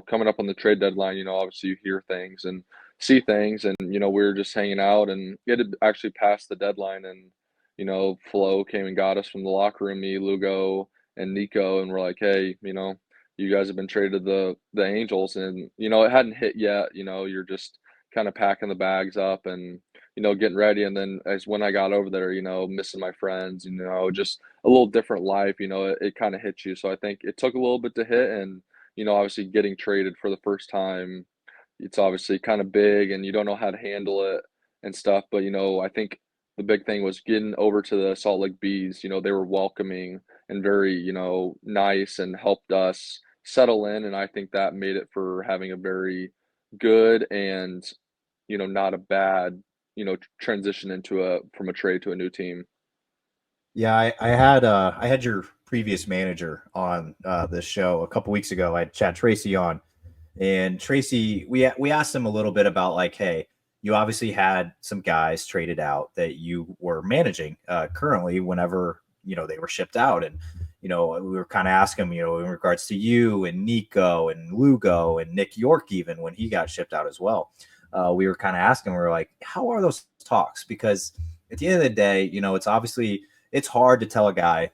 coming up on the trade deadline, obviously you hear things and see things, and we were just hanging out, and it had actually passed the deadline, and Flo came and got us from the locker room, me, Lugo, and Nico, and we're like, hey, you guys have been traded to the Angels, and it hadn't hit yet. You're just kind of packing the bags up and getting ready, and then as when I got over there, missing my friends, just a little different life. It kind of hits you. So I think it took a little bit to hit, and obviously getting traded for the first time, it's obviously kind of big, and you don't know how to handle it and stuff. But I think the big thing was getting over to the Salt Lake Bees. They were welcoming and very nice, and helped us settle in, and I think that made it for having a very good and not a bad transition into a from a trade to a new team. Yeah, I had your previous manager on this show a couple weeks ago. I had Chad Tracy on, and Tracy, we asked him a little bit about like, hey, you obviously had some guys traded out that you were managing currently whenever they were shipped out, and we were kind of asking him, in regards to you and Nico and Lugo and Nick York, even when he got shipped out as well. We were kind of asking, we were like, how are those talks? Because at the end of the day, it's hard to tell a guy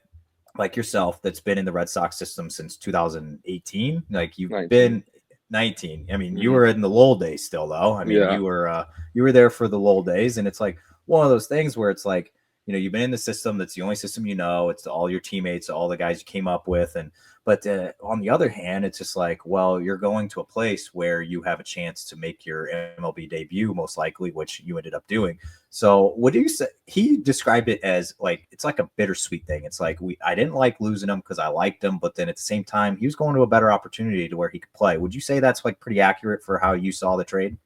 like yourself that's been in the Red Sox system since 2018. Like you've 19. been 19. I mean, you Hmm. were in the Lowell days still, though. I mean, Yeah. you were there for the Lowell days, and it's like one of those things where it's like you've been in the system. That's the only system you know. It's all your teammates, all the guys you came up with, and but on the other hand, it's just like, well, you're going to a place where you have a chance to make your MLB debut, most likely, which you ended up doing. So, what do you say? He described it as like it's like a bittersweet thing. It's like I didn't like losing him because I liked him, but then at the same time, he was going to a better opportunity to where he could play. Would you say that's like pretty accurate for how you saw the trade?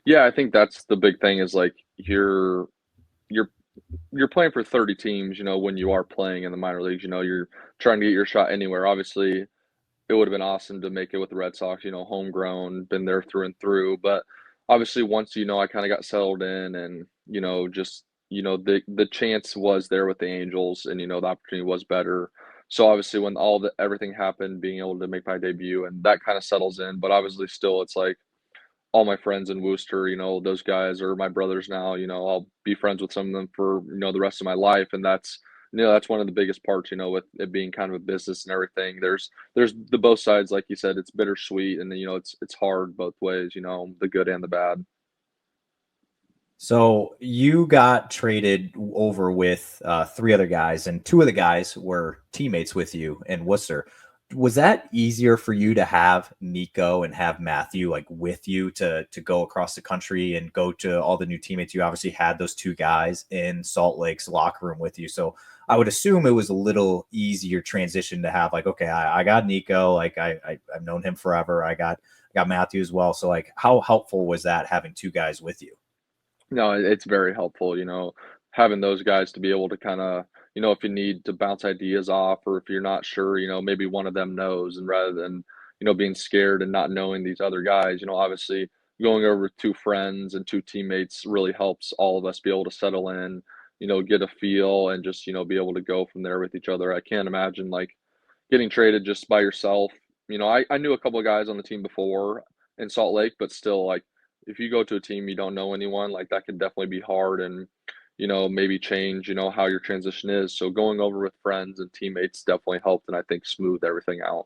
Yeah, I think that's the big thing is like you're you're playing for 30 teams, when you are playing in the minor leagues, you're trying to get your shot anywhere. Obviously, it would have been awesome to make it with the Red Sox, homegrown, been there through and through. But obviously, once I kind of got settled in, and just the chance was there with the Angels, and the opportunity was better. So obviously, when all the everything happened, being able to make my debut, and that kind of settles in. But obviously, still, it's like all my friends in Worcester, those guys are my brothers now. I'll be friends with some of them for, the rest of my life. And that's one of the biggest parts, with it being kind of a business and everything. There's the both sides, like you said, it's bittersweet, and then, it's hard both ways, the good and the bad. So you got traded over with three other guys, and two of the guys were teammates with you in Worcester. Was that easier for you to have Nico and have Matthew like with you to go across the country and go to all the new teammates? You obviously had those two guys in Salt Lake's locker room with you, so I would assume it was a little easier transition to have like, okay, I got Nico, like I've known him forever. I got Matthew as well. So like, how helpful was that having two guys with you? No, it's very helpful, having those guys to be able to kind of, if you need to bounce ideas off, or if you're not sure, maybe one of them knows, and rather than, being scared and not knowing these other guys, obviously going over with two friends and two teammates really helps all of us be able to settle in, get a feel, and just, be able to go from there with each other. I can't imagine like getting traded just by yourself. I knew a couple of guys on the team before in Salt Lake, but still, like, if you go to a team you don't know anyone, like that could definitely be hard, and maybe change how your transition is. So going over with friends and teammates definitely helped, and I think smoothed everything out.